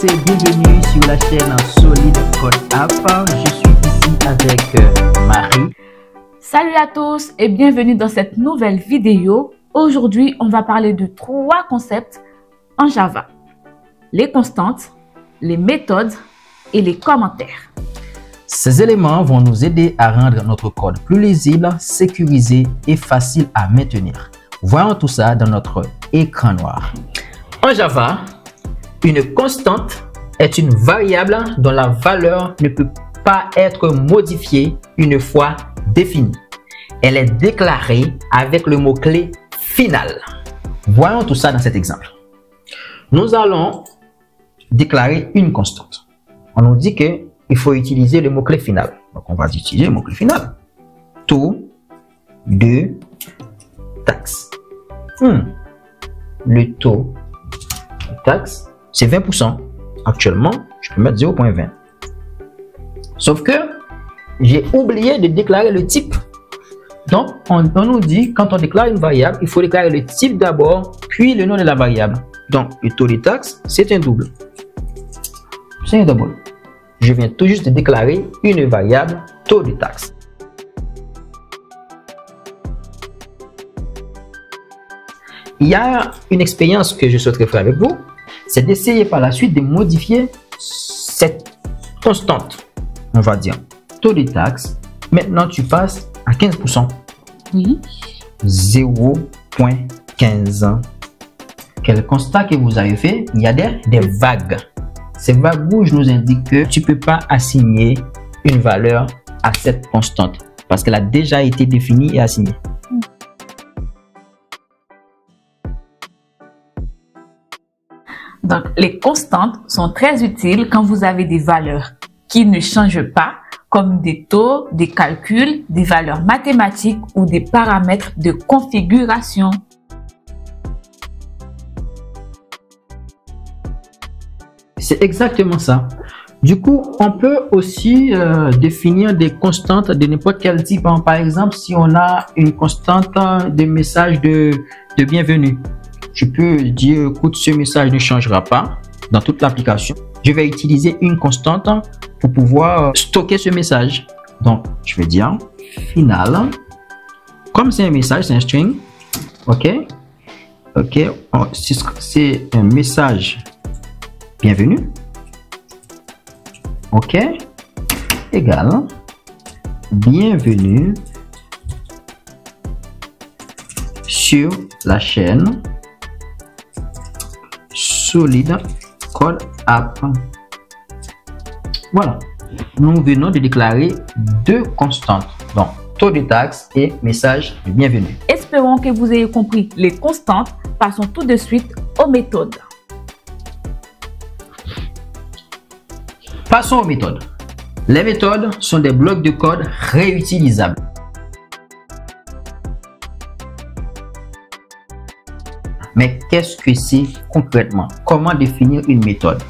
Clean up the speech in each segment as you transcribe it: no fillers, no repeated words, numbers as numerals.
tous et bienvenue sur la chaîne Solid Code App. Je suis ici avec Marie. Salut à tous et bienvenue dans cette nouvelle vidéo. Aujourd'hui, on va parler de 3 concepts en Java. Les constantes, les méthodes et les commentaires. Ces éléments vont nous aider à rendre notre code plus lisible, sécurisé et facile à maintenir. Voyons tout ça dans notre écran noir. En Java, une constante est une variable dont la valeur ne peut pas être modifiée une fois définie. Elle est déclarée avec le mot-clé final. Voyons tout ça dans cet exemple. Nous allons déclarer une constante. On nous dit qu'il faut utiliser le mot-clé final. Donc, on va utiliser le mot-clé final. Taux de taxe. Le taux de taxe, c'est 20%. Actuellement, je peux mettre 0,20. Sauf que j'ai oublié de déclarer le type. Donc, on nous dit, quand on déclare une variable, il faut déclarer le type d'abord, puis le nom de la variable. Donc, le taux de taxe, c'est un double. C'est un double. Je viens tout juste de déclarer une variable taux de taxe. Il y a une expérience que je souhaiterais faire avec vous, c'est d'essayer par la suite de modifier cette constante. On va dire taux de taxe. Maintenant, tu passes à 15%. Oui. 0,15. Quel constat que vous avez fait? Il y a des vagues. Ces vagues rouges nous indiquent que tu ne peux pas assigner une valeur à cette constante parce qu'elle a déjà été définie et assignée. Donc, les constantes sont très utiles quand vous avez des valeurs qui ne changent pas, comme des taux, des calculs, des valeurs mathématiques ou des paramètres de configuration. C'est exactement ça. Du coup, on peut aussi définir des constantes de n'importe quel type. Par exemple, si on a une constante de message de bienvenue, je peux dire, écoute, ce message ne changera pas dans toute l'application. Je vais utiliser une constante pour pouvoir stocker ce message. Donc, je vais dire final. Comme c'est un message, c'est un string. OK. OK. C'est un message bienvenue. OK. Égal. Bienvenue sur la chaîne Solid Code App. Voilà. Nous venons de déclarer 2 constantes. Donc, taux de taxe et message de bienvenue. Espérons que vous ayez compris les constantes. Passons tout de suite aux méthodes. Passons aux méthodes. Les méthodes sont des blocs de code réutilisables. Mais qu'est-ce que c'est concrètement? Comment définir une méthode?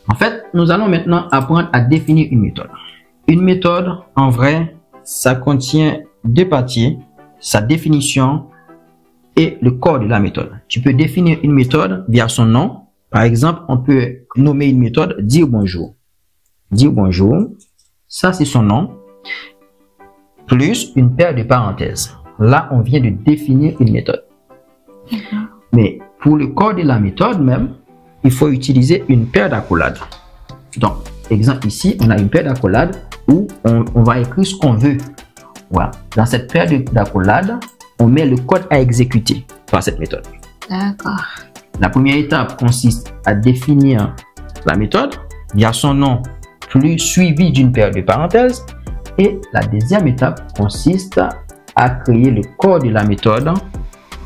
En fait, nous allons maintenant apprendre à définir une méthode. Une méthode, en vrai, ça contient 2 parties, sa définition et le corps de la méthode. Tu peux définir une méthode via son nom. Par exemple, on peut nommer une méthode dire bonjour. Dire bonjour, ça c'est son nom, plus une paire de parenthèses. Là, on vient de définir une méthode. Mais pour le corps de la méthode même, il faut utiliser une paire d'accolades. Donc, exemple ici, on a une paire d'accolades où on va écrire ce qu'on veut. Voilà. Dans cette paire d'accolades, on met le code à exécuter par cette méthode. D'accord. La première étape consiste à définir la méthode via son nom plus suivi d'une paire de parenthèses. Et la deuxième étape consiste à créer le corps de la méthode.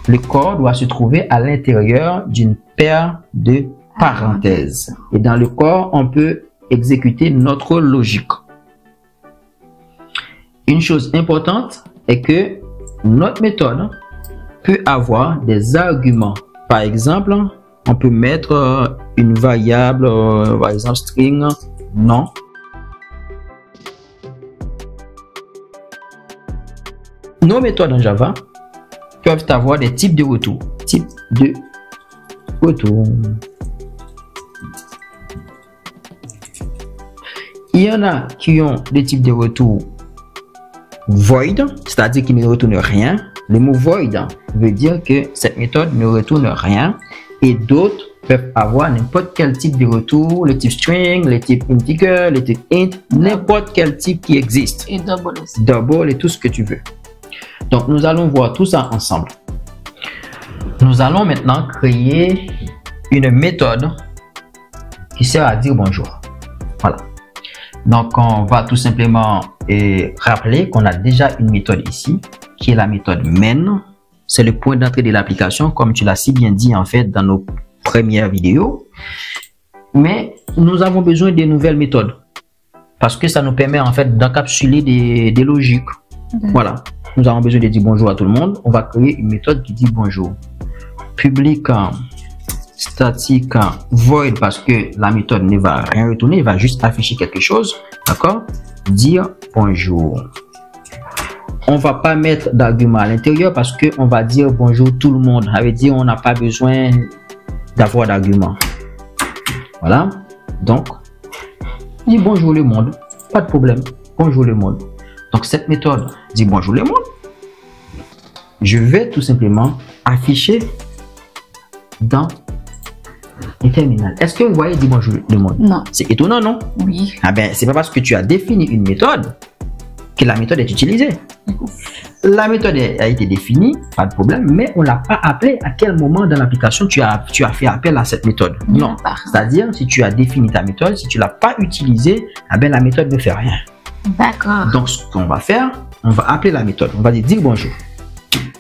Le corps doit se trouver à l'intérieur d'une paire de parenthèses. Et dans le corps, on peut exécuter notre logique. Une chose importante est que notre méthode peut avoir des arguments. Par exemple, on peut mettre une variable, par exemple string nom. Nos méthodes en Java peuvent avoir des types de retour. Type de retour. Il y en a qui ont des types de retour void, c'est-à-dire qui ne retournent rien. Le mot void veut dire que cette méthode ne retourne rien, et d'autres peuvent avoir n'importe quel type de retour, le type string, le type integer, le type int, n'importe quel type qui existe. Et double aussi. Double et tout ce que tu veux. Donc, nous allons voir tout ça ensemble. Nous allons maintenant créer une méthode qui sert à dire bonjour. Voilà. Donc, on va tout simplement rappeler qu'on a déjà une méthode ici, qui est la méthode main. C'est le point d'entrée de l'application, comme tu l'as si bien dit en fait dans nos premières vidéos. Mais nous avons besoin de nouvelles méthodes parce que ça nous permet en fait d'encapsuler des logiques. Voilà. Nous avons besoin de dire bonjour à tout le monde. On va créer une méthode qui dit bonjour. Public statique void parce que la méthode ne va rien retourner, il va juste afficher quelque chose. D'accord? Dire bonjour. On va pas mettre d'argument à l'intérieur parce que on va dire bonjour tout le monde. Ça veut dire on n'a pas besoin d'avoir d'argument. Voilà. Donc, dit bonjour le monde. Pas de problème. Bonjour le monde. Donc, cette méthode dit bonjour le monde. Je vais tout simplement afficher dans le terminal. Est-ce que vous voyez dit bonjour le monde? Non. C'est étonnant, non? Oui. Ah ben, c'est pas parce que tu as défini une méthode que la méthode est utilisée. La méthode a été définie, pas de problème, mais on l'a pas appelée. À quel moment dans l'application tu as fait appel à cette méthode? Non. C'est-à-dire, si tu as défini ta méthode, si tu l'as pas utilisée, ah ben, la méthode ne fait rien. D'accord. Donc, ce qu'on va faire, on va appeler la méthode. On va dire bonjour.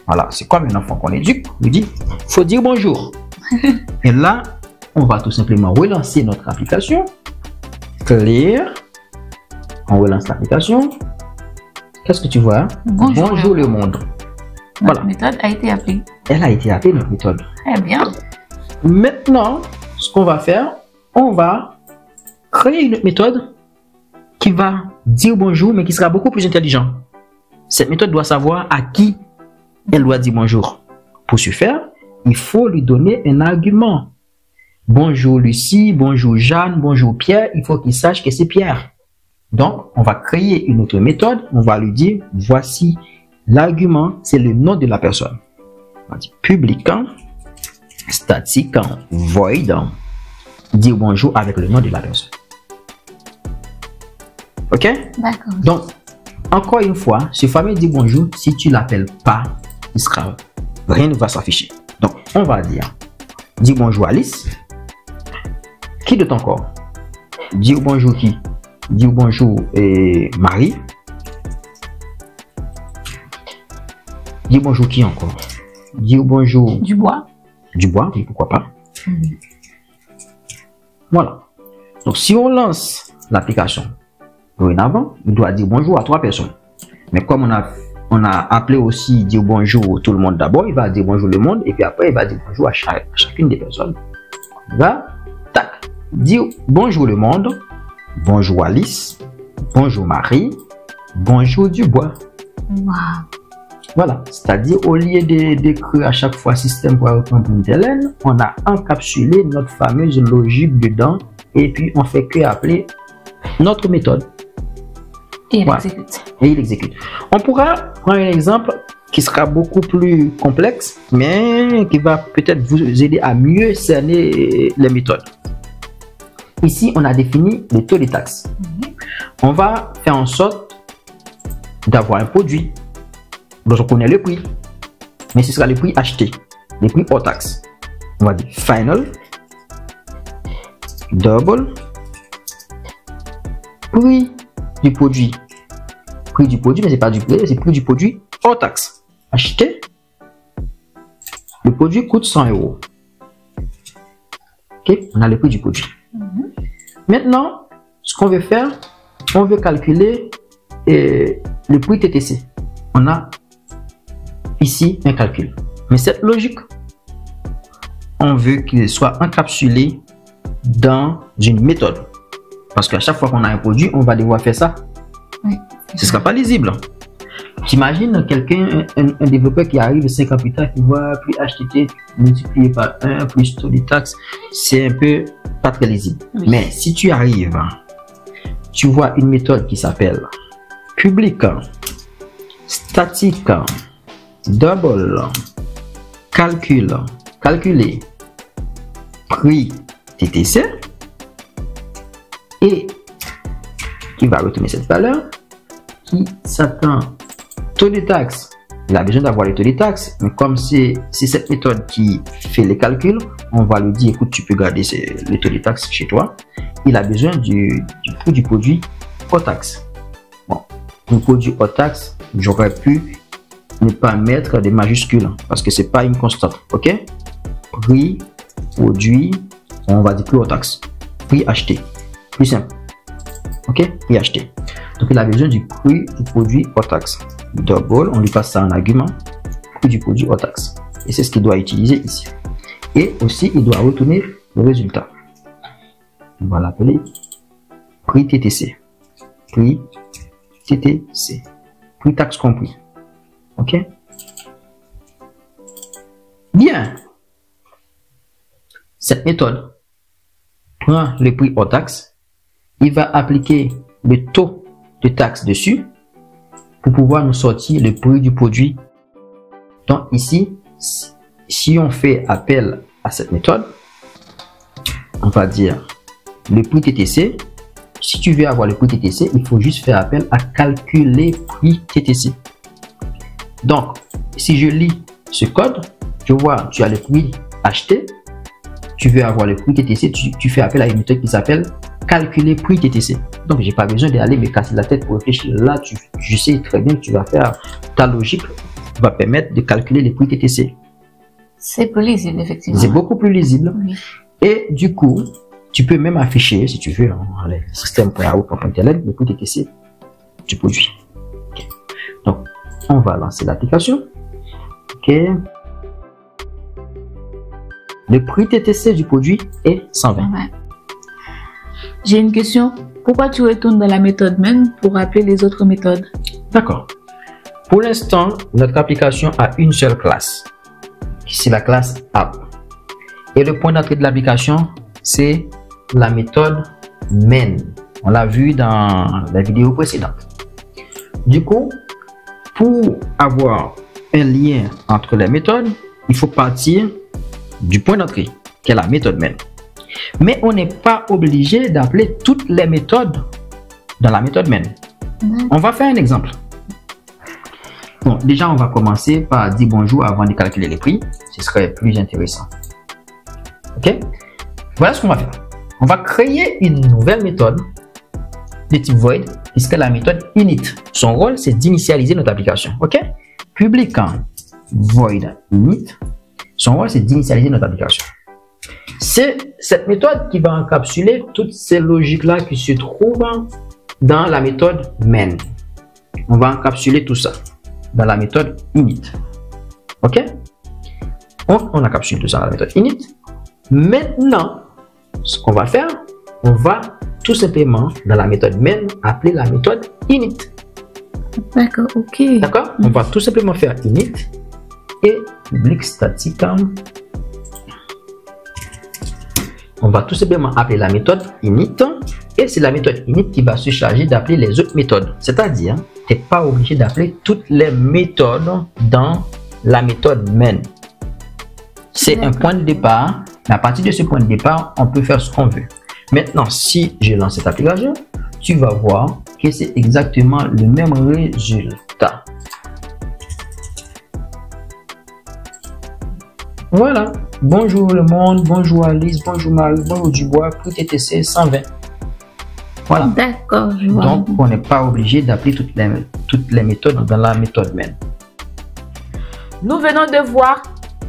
Voilà, c'est comme un enfant qu'on éduque. On lui dit, faut dire bonjour. Et là, on va tout simplement relancer notre application. Clear. On relance l'application. Qu'est-ce que tu vois? Bonjour le monde. Voilà. Notre méthode a été appelée. Elle a été appelée, notre méthode. Très bien. Maintenant, ce qu'on va faire, on va créer une méthode qui va dire bonjour, mais qui sera beaucoup plus intelligente. Cette méthode doit savoir à qui elle doit dire bonjour. Pour ce faire, il faut lui donner un argument. Bonjour Lucie, bonjour Jeanne, bonjour Pierre. Il faut qu'il sache que c'est Pierre. Donc, on va créer une autre méthode. On va lui dire, voici l'argument, c'est le nom de la personne. On va dire public, statique, void, dire bonjour avec le nom de la personne. Ok? D'accord. Donc, encore une fois, ce fameux dire bonjour, si tu l'appelles pas, rien ne va s'afficher. Donc, on va dire, dis bonjour Alice. Qui de ton corps? Dire bonjour qui? Dire bonjour Marie. Dire bonjour qui encore? Dire bonjour Dubois. Dubois, oui, pourquoi pas. Voilà. Donc, si on lance l'application dorénavant, il doit dire bonjour à 3 personnes. Mais comme on a appelé aussi dire bonjour tout le monde d'abord, il va dire bonjour le monde et puis après il va dire bonjour à chacune des personnes. Il va dire bonjour le monde, bonjour Alice, bonjour Marie, bonjour Dubois. Wow. Voilà, c'est-à-dire au lieu d'écrire à chaque fois système.hélène, on a encapsulé notre fameuse logique dedans et puis on fait que appeler notre méthode. Et il voilà. exécute. Et il exécute. On pourra prendre un exemple qui sera beaucoup plus complexe, mais qui va peut-être vous aider à mieux cerner les méthodes. Ici, on a défini le taux de taxe. On va faire en sorte d'avoir un produit dont on connaît le prix, mais ce sera le prix acheté, le prix hors taxe. On va dire final, double, prix du produit. Prix du produit, mais c'est pas du prix, c'est prix du produit hors taxe. Acheté. Le produit coûte 100 €. Ok, on a le prix du produit. Maintenant, ce qu'on veut faire, on veut calculer le prix TTC. On a ici un calcul. Mais cette logique, on veut qu'il soit encapsulé dans une méthode. Parce qu'à chaque fois qu'on a un produit, on va devoir faire ça. Oui. Ce ne sera pas lisible. T'imagines quelqu'un, un développeur qui arrive 5 ans plus tard, qui voit prix HTT multiplié par 1 plus taux de taxe, c'est un peu pas très lisible. Oui. Mais si tu arrives tu vois une méthode qui s'appelle public, statique, double, calculer, prix TTC, et qui va retourner cette valeur qui s'attend taux de taxe. Il a besoin d'avoir les taux de taxes, mais comme c'est cette méthode qui fait les calculs, on va lui dire, écoute, tu peux garder les taux de taxes chez toi. Il a besoin du prix du produit hors taxe. Bon, pour produit hors taxe, j'aurais pu ne pas mettre des majuscules parce que c'est pas une constante. Ok, prix produit, on va dire prix hors taxe, prix acheté, plus simple. Ok, prix acheté. Donc il a besoin du prix du produit hors taxe. Double, on lui passe ça en argument, prix du produit hors taxe. Et c'est ce qu'il doit utiliser ici. Et aussi, il doit retourner le résultat. On va l'appeler prix TTC. Prix TTC. Prix taxe compris. Ok? Bien. Cette méthode prend le prix hors taxe. Il va appliquer le taux de taxe dessus pour pouvoir nous sortir le prix du produit. Donc ici, si on fait appel à cette méthode, on va dire le prix TTC. Si tu veux avoir le prix TTC, il faut juste faire appel à calculer prix TTC. Donc, si je lis ce code, je vois, tu as le prix acheté, tu veux avoir le prix TTC, tu fais appel à une méthode qui s'appelle calculer prix TTC. Donc, j'ai pas besoin d'aller me casser la tête pour réfléchir. Là, je sais très bien que tu vas faire ta logique va permettre de calculer les prix TTC. C'est plus lisible, effectivement. C'est beaucoup plus lisible. Oui. Et du coup, tu peux même afficher, si tu veux, le système.out.println, le prix TTC du produit. Okay. Donc, on va lancer l'application. Ok. Le prix TTC du produit est 120. Ouais. J'ai une question. Pourquoi tu retournes dans la méthode main pour appeler les autres méthodes? D'accord. Pour l'instant, notre application a une seule classe. C'est la classe app. Et le point d'entrée de l'application, c'est la méthode main. On l'a vu dans la vidéo précédente. Du coup, pour avoir un lien entre les méthodes, il faut partir du point d'entrée, qui est la méthode main. Mais on n'est pas obligé d'appeler toutes les méthodes dans la méthode main. On va faire un exemple. Bon, déjà, on va commencer par dire bonjour avant de calculer les prix. Ce serait plus intéressant. Ok? Voilà ce qu'on va faire. On va créer une nouvelle méthode de type void, puisque la méthode init, son rôle, c'est d'initialiser notre application. Ok? Public void init, son rôle, c'est d'initialiser notre application. C'est cette méthode qui va encapsuler toutes ces logiques-là qui se trouvent dans la méthode main. On va encapsuler tout ça dans la méthode init. Ok? On encapsule tout ça dans la méthode init. Maintenant, ce qu'on va faire, on va tout simplement dans la méthode main appeler la méthode init. D'accord, ok. D'accord? On va tout simplement faire init et public statique. On va tout simplement appeler la méthode init et c'est la méthode init qui va se charger d'appeler les autres méthodes. C'est-à-dire, tu n'es pas obligé d'appeler toutes les méthodes dans la méthode main. C'est un point de départ. Mais à partir de ce point de départ, on peut faire ce qu'on veut. Maintenant, si je lance cette application, tu vas voir que c'est exactement le même résultat. Voilà. Bonjour le monde, bonjour Alice, bonjour Marie, bonjour Dubois, prix TTC 120. Voilà. D'accord, je vois. Donc, on n'est pas obligé d'appeler toutes les méthodes dans la méthode main. Nous venons de voir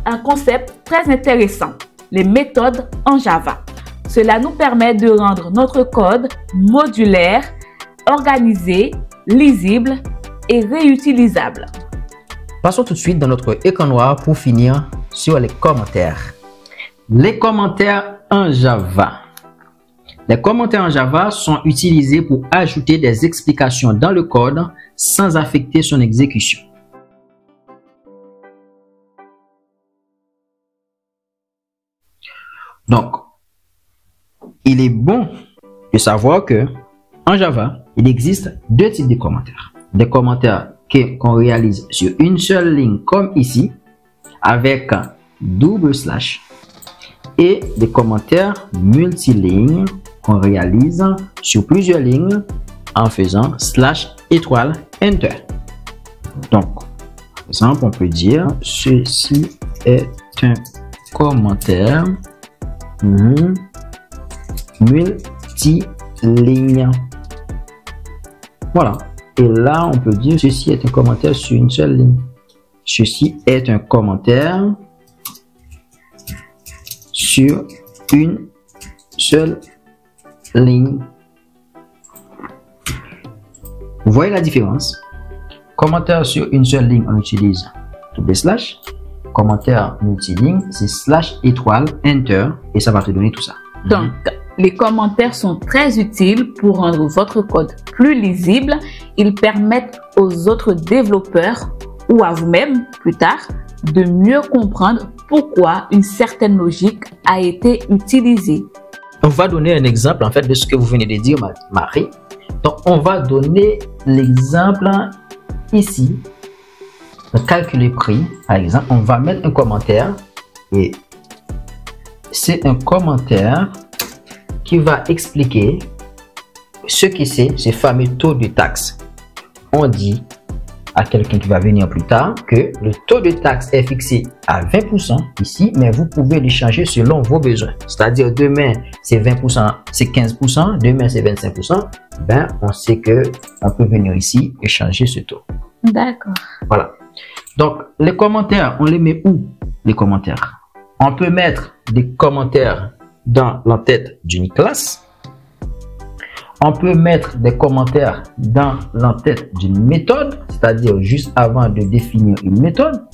un concept très intéressant, les méthodes en Java. Cela nous permet de rendre notre code modulaire, organisé, lisible et réutilisable. Passons tout de suite dans notre écran noir pour finir sur les commentaires. Les commentaires en Java. Les commentaires en Java sont utilisés pour ajouter des explications dans le code sans affecter son exécution. Donc, il est bon de savoir que En Java, il existe deux types de commentaires. Des commentaires qu'on réalise sur une seule ligne, comme ici, avec double slash, et des commentaires multilignes qu'on réalise sur plusieurs lignes en faisant slash étoile enter. Donc, par exemple, on peut dire ceci est un commentaire multiligne. Voilà. Et là, on peut dire ceci est un commentaire sur une seule ligne. Ceci est un commentaire sur une seule ligne. Vous voyez la différence? Commentaire sur une seule ligne, on utilise double slash. Commentaire multiligne, c'est slash étoile enter et ça va te donner tout ça. Donc, les commentaires sont très utiles pour rendre votre code plus lisible. Ils permettent aux autres développeurs ou à vous-même plus tard de mieux comprendre pourquoi une certaine logique a été utilisée. On va donner un exemple en fait de ce que vous venez de dire, Marie. Donc, on va donner l'exemple ici. Le calculer prix, par exemple, on va mettre un commentaire et c'est un commentaire qui va expliquer ce que c'est ce fameux taux de taxe. On dit à quelqu'un qui va venir plus tard que le taux de taxe est fixé à 20% ici, mais vous pouvez le changer selon vos besoins. C'est-à-dire demain c'est 20%, c'est 15%, demain c'est 25%. Ben, on sait que on peut venir ici et changer ce taux. D'accord. Voilà. Donc, les commentaires, on les met où? Les commentaires. On peut mettre des commentaires dans l'entête d'une classe. On peut mettre des commentaires dans l'entête d'une méthode, c'est-à-dire juste avant de définir une méthode.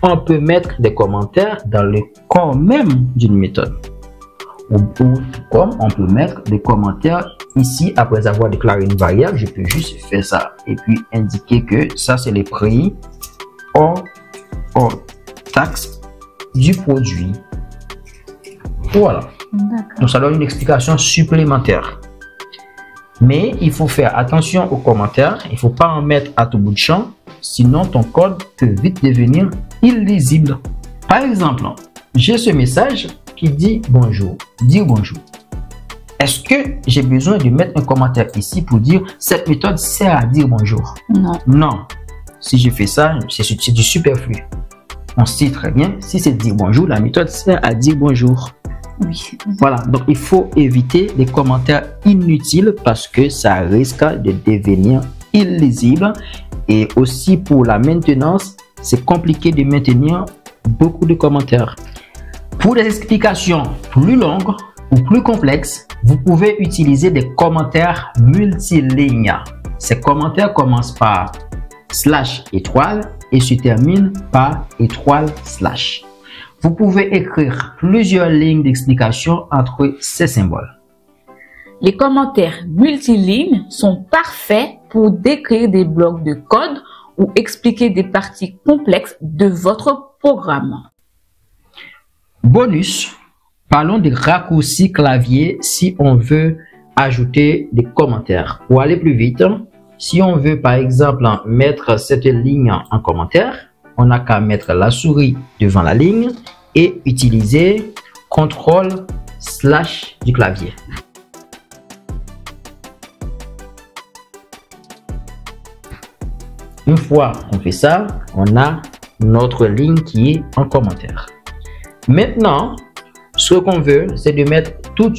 On peut mettre des commentaires dans le corps même d'une méthode. Ou comme on peut mettre des commentaires ici après avoir déclaré une variable. Je peux juste faire ça et puis indiquer que ça c'est les prix hors taxe du produit. Voilà. Donc ça donne une explication supplémentaire. Mais il faut faire attention aux commentaires. Il ne faut pas en mettre à tout bout de champ. Sinon ton code peut vite devenir illisible. Par exemple, j'ai ce message qui dit bonjour. Dire bonjour. Est-ce que j'ai besoin de mettre un commentaire ici pour dire cette méthode sert à dire bonjour? Non. Non. Si je fais ça, c'est du superflu. On sait très bien, si c'est dire bonjour, la méthode sert à dire bonjour. Oui. Voilà, donc il faut éviter les commentaires inutiles parce que ça risque de devenir illisible. Et aussi pour la maintenance, c'est compliqué de maintenir beaucoup de commentaires. Pour des explications plus longues ou plus complexes, vous pouvez utiliser des commentaires multilignes. Ces commentaires commencent par slash étoile et se terminent par étoile slash. Vous pouvez écrire plusieurs lignes d'explication entre ces symboles. Les commentaires multilignes sont parfaits pour décrire des blocs de code ou expliquer des parties complexes de votre programme. Bonus, parlons des raccourcis clavier si on veut ajouter des commentaires. Pour aller plus vite, si on veut par exemple mettre cette ligne en commentaire, on n'a qu'à mettre la souris devant la ligne et utiliser CTRL/ du clavier. Une fois qu'on fait ça, on a notre ligne qui est en commentaire. Maintenant, ce qu'on veut, c'est de mettre tout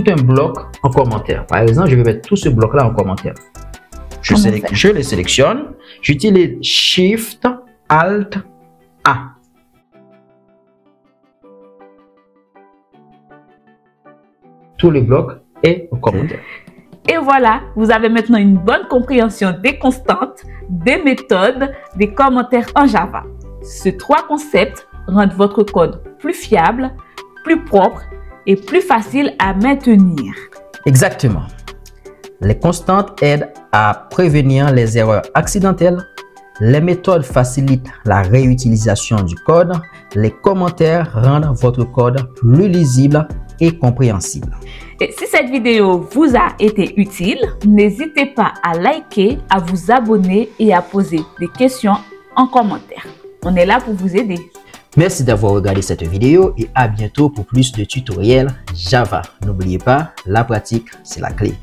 un bloc en commentaire. Par exemple, je vais mettre tout ce bloc-là en commentaire. Je les sélectionne, j'utilise Shift, Alt, A. Tout le bloc est en commentaire. Et voilà, vous avez maintenant une bonne compréhension des constantes, des méthodes, des commentaires en Java. Ces trois concepts rendent votre code plus fiable, plus propre et plus facile à maintenir. Exactement. Les constantes aident à prévenir les erreurs accidentelles. Les méthodes facilitent la réutilisation du code. Les commentaires rendent votre code plus lisible et compréhensible. Et si cette vidéo vous a été utile, n'hésitez pas à liker, à vous abonner et à poser des questions en commentaire. On est là pour vous aider. Merci d'avoir regardé cette vidéo et à bientôt pour plus de tutoriels Java. N'oubliez pas, la pratique, c'est la clé.